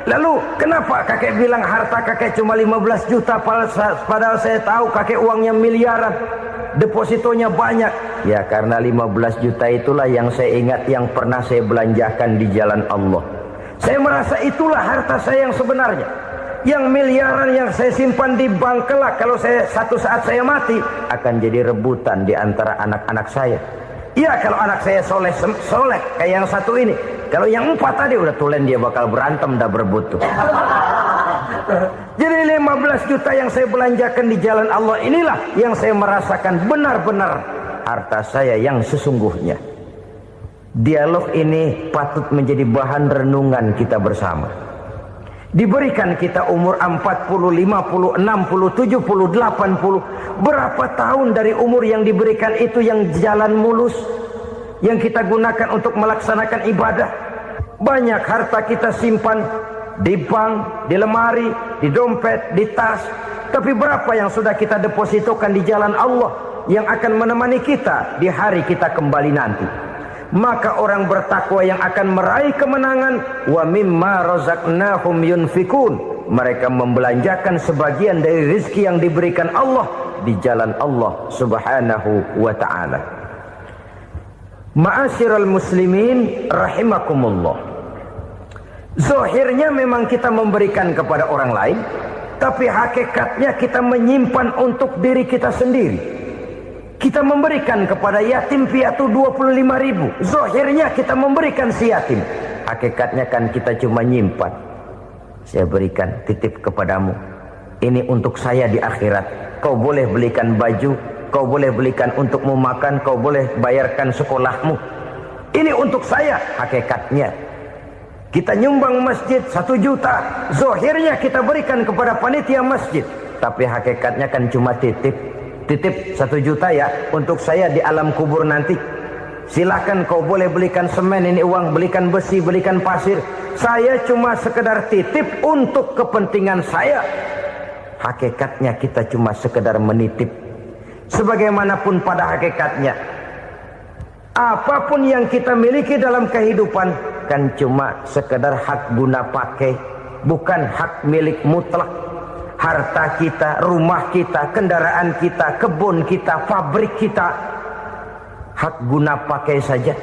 Lalu kenapa kakek bilang harta kakek cuma 15 juta padahal saya tahu kakek uangnya miliaran, depositonya banyak? Ya karena 15 juta itulah yang saya ingat yang pernah saya belanjakan di jalan Allah. Saya merasa itulah harta saya yang sebenarnya. Yang miliaran yang saya simpan di bank kelak kalau satu saat saya mati akan jadi rebutan di antara anak-anak saya. Iya kalau anak saya soleh kayak yang satu ini. Kalau yang 4 tadi udah tulen dia bakal berantem dah berebut tuh. Jadi 15 juta yang saya belanjakan di jalan Allah inilah yang saya merasakan benar-benar harta saya yang sesungguhnya. Dialog ini patut menjadi bahan renungan kita bersama. Diberikan kita umur 40, 50, 60, 70, 80. Berapa tahun dari umur yang diberikan itu yang jalan mulus, yang kita gunakan untuk melaksanakan ibadah? Banyak harta kita simpan di bank, di lemari, di dompet, di tas. Tapi berapa yang sudah kita depositokan di jalan Allah yang akan menemani kita di hari kita kembali nanti? Maka orang bertakwa yang akan meraih kemenangan, wa mimma razaqnahum yunfikun, mereka membelanjakan sebagian dari rezeki yang diberikan Allah di jalan Allah subhanahu wa ta'ala. Ma'asyiral muslimin rahimakumullah, zahirnya memang kita memberikan kepada orang lain, tapi hakikatnya kita menyimpan untuk diri kita sendiri. Kita memberikan kepada yatim piatu 25.000. Zahirnya kita memberikan si yatim, hakikatnya kan kita cuma nyimpan. Saya berikan, titip kepadamu, ini untuk saya di akhirat. Kau boleh belikan baju, kau boleh belikan untukmu makan, kau boleh bayarkan sekolahmu. Ini untuk saya. Hakikatnya kita nyumbang masjid 1 juta, zahirnya kita berikan kepada panitia masjid, tapi hakikatnya kan cuma titip 1 juta ya untuk saya di alam kubur nanti. Silakan kau boleh belikan semen, ini uang, belikan besi, belikan pasir. Saya cuma sekedar titip untuk kepentingan saya. Hakikatnya kita cuma sekedar menitip. Sebagaimanapun pada hakikatnya, apapun yang kita miliki dalam kehidupan kan cuma sekedar hak guna pakai, bukan hak milik mutlak. Harta kita, rumah kita, kendaraan kita, kebun kita, pabrik kita, hak guna pakai saja.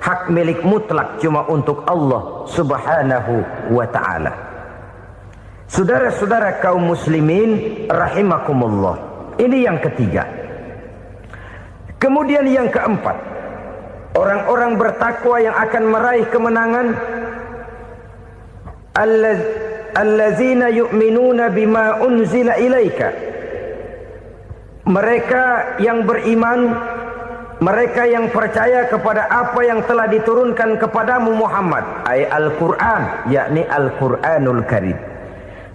Hak milik mutlak cuma untuk Allah subhanahu wa ta'ala. Saudara-saudara kaum muslimin rahimakumullah, ini yang ketiga. Kemudian yang keempat, orang-orang bertakwa yang akan meraih kemenangan, allazina yu'minuna bima unzila ilaika, mereka yang beriman, mereka yang percaya kepada apa yang telah diturunkan kepadamu Muhammad, ay Al-Quran, yakni Al-Quranul Karim.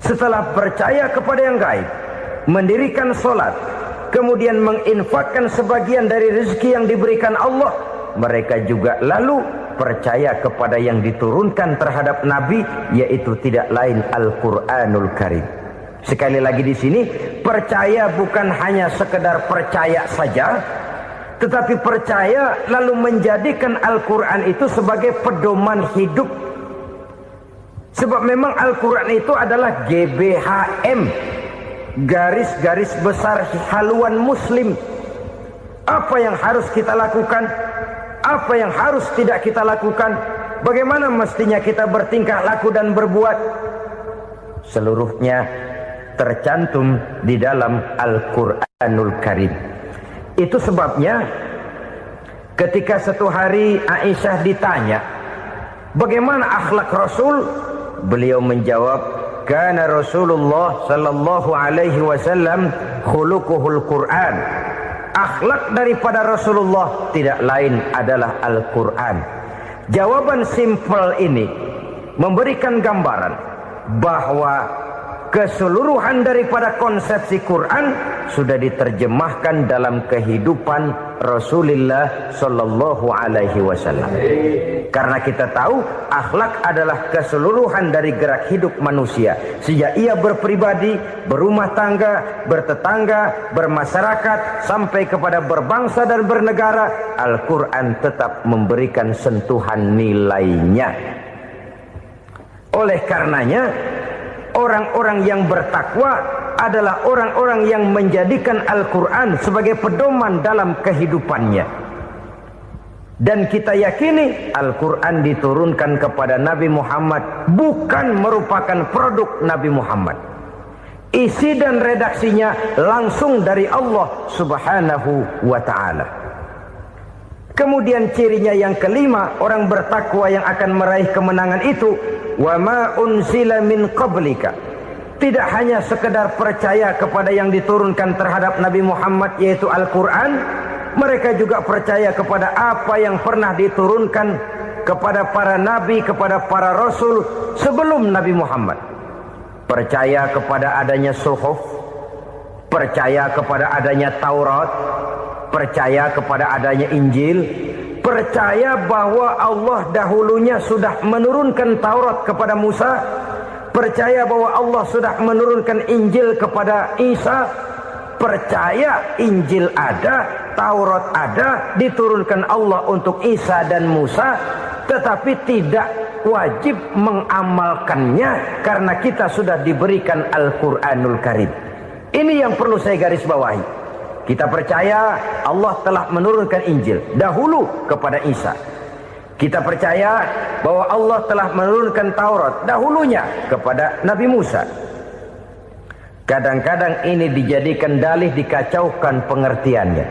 Setelah percaya kepada yang gaib, mendirikan solat, kemudian menginfakkan sebagian dari rezeki yang diberikan Allah, mereka juga lalu percaya kepada yang diturunkan terhadap Nabi, yaitu tidak lain Al-Quranul Karim. Sekali lagi di sini, percaya bukan hanya sekedar percaya saja, tetapi percaya lalu menjadikan Al-Quran itu sebagai pedoman hidup. Sebab memang Al-Quran itu adalah GBHM, garis-garis besar haluan muslim. Apa yang harus kita lakukan, apa yang harus tidak kita lakukan, bagaimana mestinya kita bertingkah laku dan berbuat, seluruhnya tercantum di dalam Al-Quranul Karim. Itu sebabnya ketika satu hari Aisyah ditanya bagaimana akhlak Rasul, beliau menjawab, kana Rasulullah sallallahu alaihi wasallam khuluquhul Quran. Akhlak daripada Rasulullah tidak lain adalah Al-Quran. Jawaban simpel ini memberikan gambaran bahwa keseluruhan daripada konsepsi Quran sudah diterjemahkan dalam kehidupan Rasulullah sallallahu alaihi wasallam. Karena kita tahu akhlak adalah keseluruhan dari gerak hidup manusia. Sejak ia berpribadi, berumah tangga, bertetangga, bermasyarakat, sampai kepada berbangsa dan bernegara, Al-Quran tetap memberikan sentuhan nilainya. Oleh karenanya, orang-orang yang bertakwa adalah orang-orang yang menjadikan Al-Quran sebagai pedoman dalam kehidupannya. Dan kita yakini Al-Quran diturunkan kepada Nabi Muhammad bukan merupakan produk Nabi Muhammad. Isi dan redaksinya langsung dari Allah Subhanahu wa ta'ala. Kemudian cirinya yang kelima, orang bertakwa yang akan meraih kemenangan itu, wa ma unsila min qablika. Tidak hanya sekedar percaya kepada yang diturunkan terhadap Nabi Muhammad yaitu Al-Quran, mereka juga percaya kepada apa yang pernah diturunkan kepada para nabi, kepada para rasul sebelum Nabi Muhammad. Percaya kepada adanya suhuf, percaya kepada adanya Taurat, percaya kepada adanya Injil, percaya bahwa Allah dahulunya sudah menurunkan Taurat kepada Musa, percaya bahwa Allah sudah menurunkan Injil kepada Isa, percaya Injil ada, Taurat ada, diturunkan Allah untuk Isa dan Musa, tetapi tidak wajib mengamalkannya karena kita sudah diberikan Al-Quranul Karim. Ini yang perlu saya garis bawahi. Kita percaya Allah telah menurunkan Injil dahulu kepada Isa. Kita percaya bahwa Allah telah menurunkan Taurat dahulunya kepada Nabi Musa. Kadang-kadang ini dijadikan dalih, dikacaukan pengertiannya.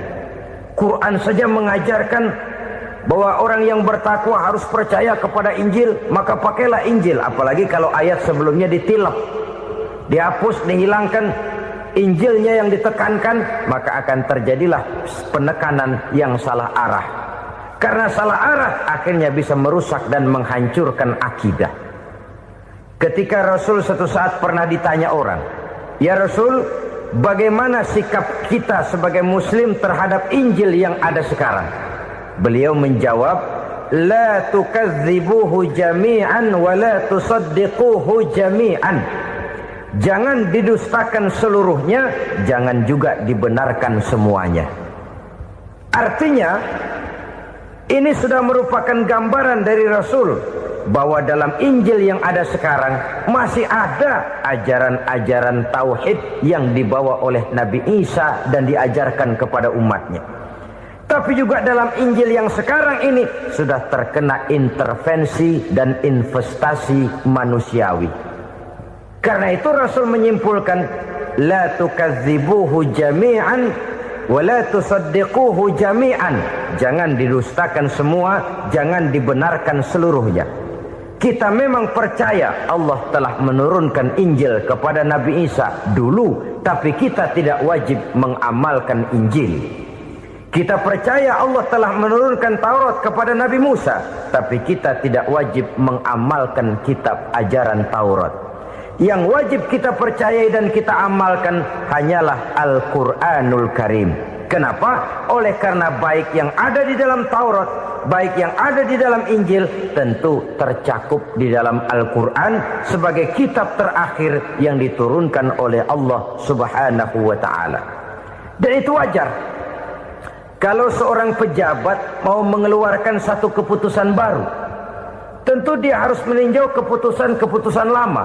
Quran saja mengajarkan bahwa orang yang bertakwa harus percaya kepada Injil, maka pakailah Injil. Apalagi kalau ayat sebelumnya ditilap, dihapus, dihilangkan, Injilnya yang ditekankan, maka akan terjadilah penekanan yang salah arah. Karena salah arah akhirnya bisa merusak dan menghancurkan akidah. Ketika Rasul suatu saat pernah ditanya orang, "Ya Rasul, bagaimana sikap kita sebagai muslim terhadap Injil yang ada sekarang?" Beliau menjawab, "La tukadzibuhu jami'an wa la tusaddiquhu jami'an." Jangan didustakan seluruhnya, jangan juga dibenarkan semuanya. Artinya, ini sudah merupakan gambaran dari Rasul bahwa dalam Injil yang ada sekarang masih ada ajaran-ajaran tauhid yang dibawa oleh Nabi Isa dan diajarkan kepada umatnya. Tapi juga dalam Injil yang sekarang ini sudah terkena intervensi dan investasi manusiawi. Karena itu Rasul menyimpulkan, la tukadzibuhu jami'an wa la tusaddiquhu jami'an. Jangan didustakan semua, jangan dibenarkan seluruhnya. Kita memang percaya Allah telah menurunkan Injil kepada Nabi Isa dulu, tapi kita tidak wajib mengamalkan Injil. Kita percaya Allah telah menurunkan Taurat kepada Nabi Musa, tapi kita tidak wajib mengamalkan kitab ajaran Taurat. Yang wajib kita percayai dan kita amalkan hanyalah Al-Quranul Karim. Kenapa? Oleh karena baik yang ada di dalam Taurat, baik yang ada di dalam Injil, tentu tercakup di dalam Al-Quran sebagai kitab terakhir yang diturunkan oleh Allah Subhanahu wa ta'ala. Dan itu wajar. Kalau seorang pejabat mau mengeluarkan satu keputusan baru, tentu dia harus meninjau keputusan-keputusan lama.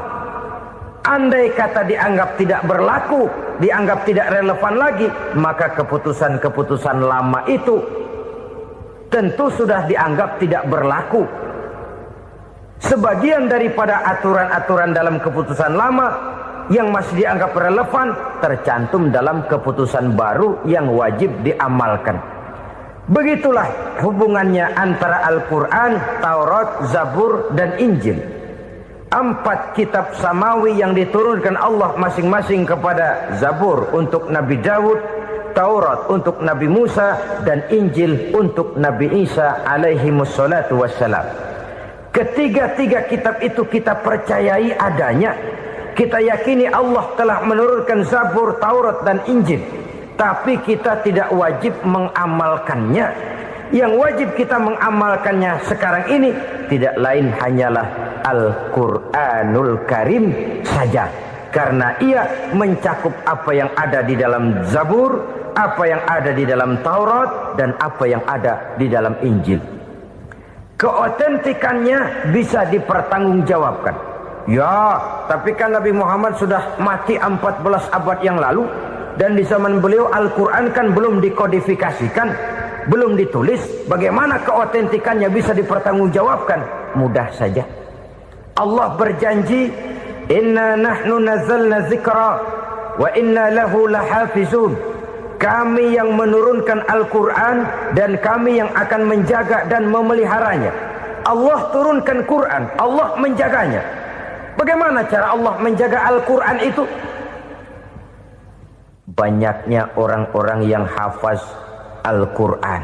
Andai kata dianggap tidak berlaku, dianggap tidak relevan lagi, maka keputusan-keputusan lama itu tentu sudah dianggap tidak berlaku. Sebagian daripada aturan-aturan dalam keputusan lama yang masih dianggap relevan tercantum dalam keputusan baru yang wajib diamalkan. Begitulah hubungannya antara Al-Quran, Taurat, Zabur, dan Injil. 4 kitab samawi yang diturunkan Allah masing-masing kepada Zabur untuk Nabi Daud, Taurat untuk Nabi Musa, dan Injil untuk Nabi Isa alaihi wassalatu wassalam. Ketiga-tiga kitab itu kita percayai adanya. Kita yakini Allah telah menurunkan Zabur, Taurat, dan Injil. Tapi kita tidak wajib mengamalkannya. Yang wajib kita mengamalkannya sekarang ini tidak lain hanyalah Al-Quranul Karim saja. Karena ia mencakup apa yang ada di dalam Zabur, apa yang ada di dalam Taurat, dan apa yang ada di dalam Injil. Keotentikannya bisa dipertanggungjawabkan. Ya, tapi kan Nabi Muhammad sudah mati 14 abad yang lalu, dan di zaman beliau Al-Quran kan belum dikodifikasikan, belum ditulis. Bagaimana keotentikannya bisa dipertanggungjawabkan? Mudah saja. Allah berjanji, inna nahnu nazzalna dzikra wa inna lahu lahafizun. Kami yang menurunkan Al-Quran dan kami yang akan menjaga dan memeliharanya. Allah turunkan Quran, Allah menjaganya. Bagaimana cara Allah menjaga Al-Quran itu? Banyaknya orang-orang yang hafaz Al-Quran.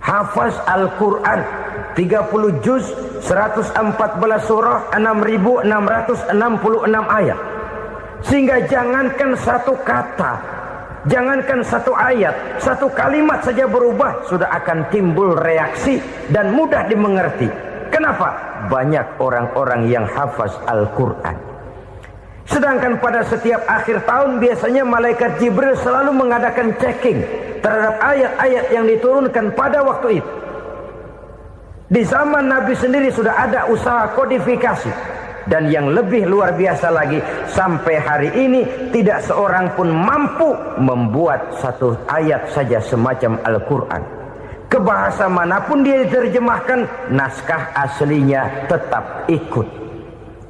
Hafaz Al-Quran 30 juz, 114 surah, 6.666 ayat. Sehingga jangankan satu kata, jangankan satu ayat, satu kalimat saja berubah, sudah akan timbul reaksi dan mudah dimengerti. Kenapa? Banyak orang-orang yang hafaz Al-Quran. Sedangkan pada setiap akhir tahun biasanya malaikat Jibril selalu mengadakan checking terhadap ayat-ayat yang diturunkan pada waktu itu. Di zaman Nabi sendiri sudah ada usaha kodifikasi. Dan yang lebih luar biasa lagi, sampai hari ini tidak seorang pun mampu membuat satu ayat saja semacam Al-Quran. Ke bahasa manapun dia diterjemahkan, naskah aslinya tetap ikut.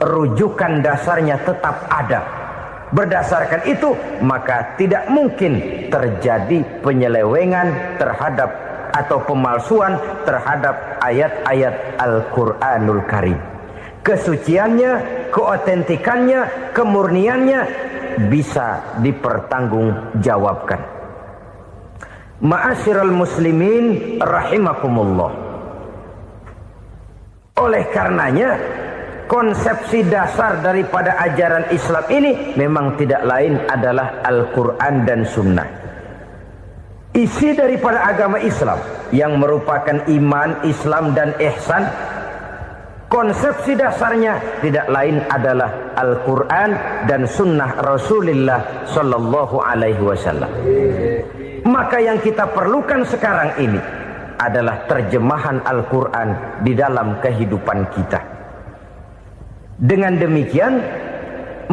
Rujukan dasarnya tetap ada. Berdasarkan itu, maka tidak mungkin terjadi penyelewengan terhadap atau pemalsuan terhadap ayat-ayat Al-Quranul Karim. Kesuciannya, keotentikannya, kemurniannya bisa dipertanggungjawabkan. Ma'asyiral muslimin rahimakumullah. Oleh karenanya, konsepsi dasar daripada ajaran Islam ini memang tidak lain adalah Al-Quran dan Sunnah. Isi daripada agama Islam yang merupakan iman, Islam dan ihsan, konsepsi dasarnya tidak lain adalah Al-Quran dan Sunnah Rasulullah Sallallahu Alaihi Wasallam. Maka yang kita perlukan sekarang ini adalah terjemahan Al-Quran di dalam kehidupan kita. Dengan demikian,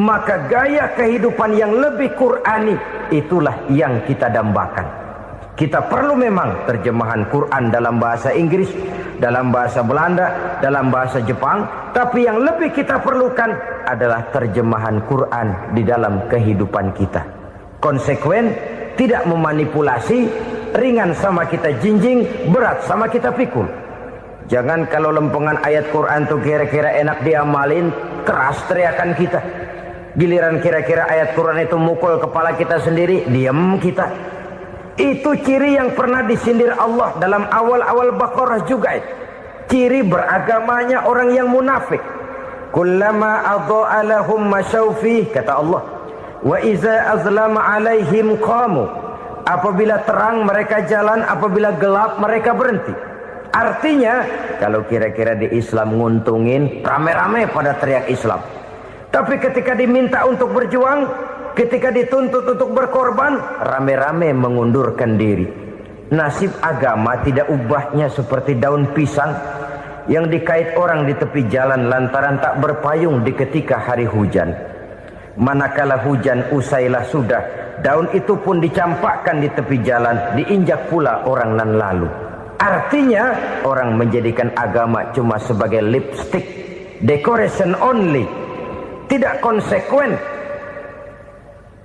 maka gaya kehidupan yang lebih Qurani itulah yang kita dambakan. Kita perlu memang terjemahan Quran dalam bahasa Inggris, dalam bahasa Belanda, dalam bahasa Jepang. Tapi yang lebih kita perlukan adalah terjemahan Quran di dalam kehidupan kita. Konsekuen, tidak memanipulasi, ringan sama kita jinjing, berat sama kita pikul. Jangan kalau lempengan ayat Quran itu kira-kira enak diamalin, keras teriakan kita. Giliran kira-kira ayat Quran itu mukul kepala kita sendiri, diam kita. Itu ciri yang pernah disindir Allah dalam awal-awal Baqarah juga itu. Ciri beragamanya orang yang munafik. Kullama adha'a lahum masyawfi, kata Allah. Wa iza azlama alaihim qamu. Apabila terang mereka jalan, apabila gelap mereka berhenti. Artinya, kalau kira-kira di Islam nguntungin, rame-rame pada teriak Islam. Tapi ketika diminta untuk berjuang, ketika dituntut untuk berkorban, rame-rame mengundurkan diri. Nasib agama tidak ubahnya seperti daun pisang yang dikait orang di tepi jalan lantaran tak berpayung di ketika hari hujan. Manakala hujan usailah sudah, daun itu pun dicampakkan di tepi jalan, diinjak pula orang nan lalu. Artinya, orang menjadikan agama cuma sebagai lipstick, decoration only, tidak konsekuen.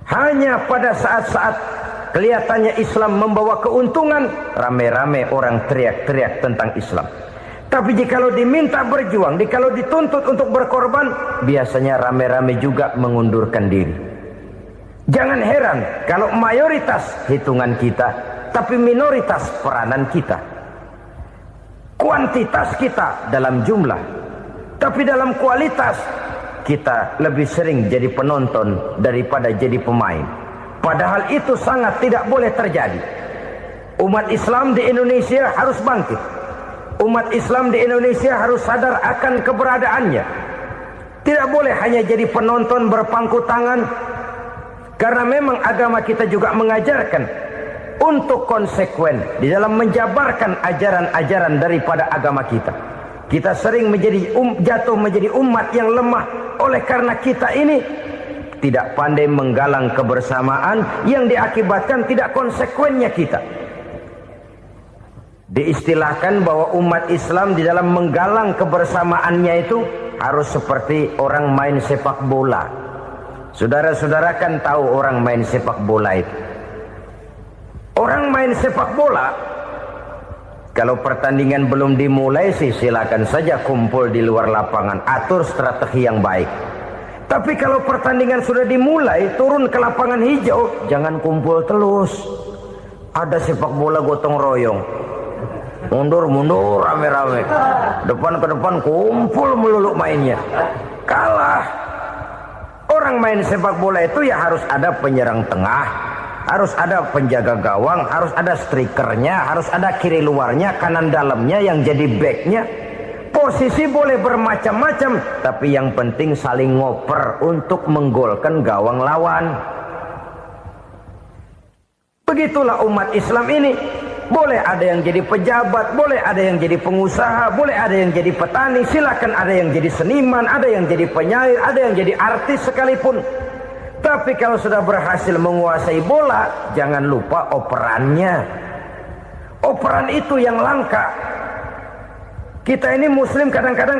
Hanya pada saat-saat kelihatannya Islam membawa keuntungan, rame-rame orang teriak-teriak tentang Islam. Tapi jikalau diminta berjuang, jikalau dituntut untuk berkorban, biasanya rame-rame juga mengundurkan diri. Jangan heran kalau mayoritas hitungan kita, tapi minoritas peranan kita. Kuantitas kita dalam jumlah, tapi dalam kualitas kita lebih sering jadi penonton daripada jadi pemain. Padahal itu sangat tidak boleh terjadi. Umat Islam di Indonesia harus bangkit. Umat Islam di Indonesia harus sadar akan keberadaannya. Tidak boleh hanya jadi penonton berpangku tangan. Karena memang agama kita juga mengajarkan untuk konsekuen di dalam menjabarkan ajaran-ajaran daripada agama kita. Kita sering jatuh menjadi umat yang lemah oleh karena kita ini tidak pandai menggalang kebersamaan yang diakibatkan tidak konsekuennya kita. Diistilahkan bahwa umat Islam di dalam menggalang kebersamaannya itu harus seperti orang main sepak bola. Saudara-saudara kan tahu orang main sepak bola itu. Orang main sepak bola, kalau pertandingan belum dimulai sih silakan saja kumpul di luar lapangan, atur strategi yang baik. Tapi kalau pertandingan sudah dimulai, turun ke lapangan hijau, jangan kumpul terus. Ada sepak bola gotong royong, mundur-mundur rame-rame, depan ke depan kumpul melulu mainnya. Kalah. Orang main sepak bola itu ya harus ada penyerang tengah, harus ada penjaga gawang, harus ada strikernya, harus ada kiri luarnya, kanan dalamnya yang jadi backnya. Posisi boleh bermacam-macam, tapi yang penting saling ngoper untuk menggolkan gawang lawan. Begitulah umat Islam ini. Boleh ada yang jadi pejabat, boleh ada yang jadi pengusaha, boleh ada yang jadi petani, silakan ada yang jadi seniman, ada yang jadi penyair, ada yang jadi artis sekalipun. Tapi kalau sudah berhasil menguasai bola, jangan lupa operannya. Operan itu yang langka. Kita ini muslim kadang-kadang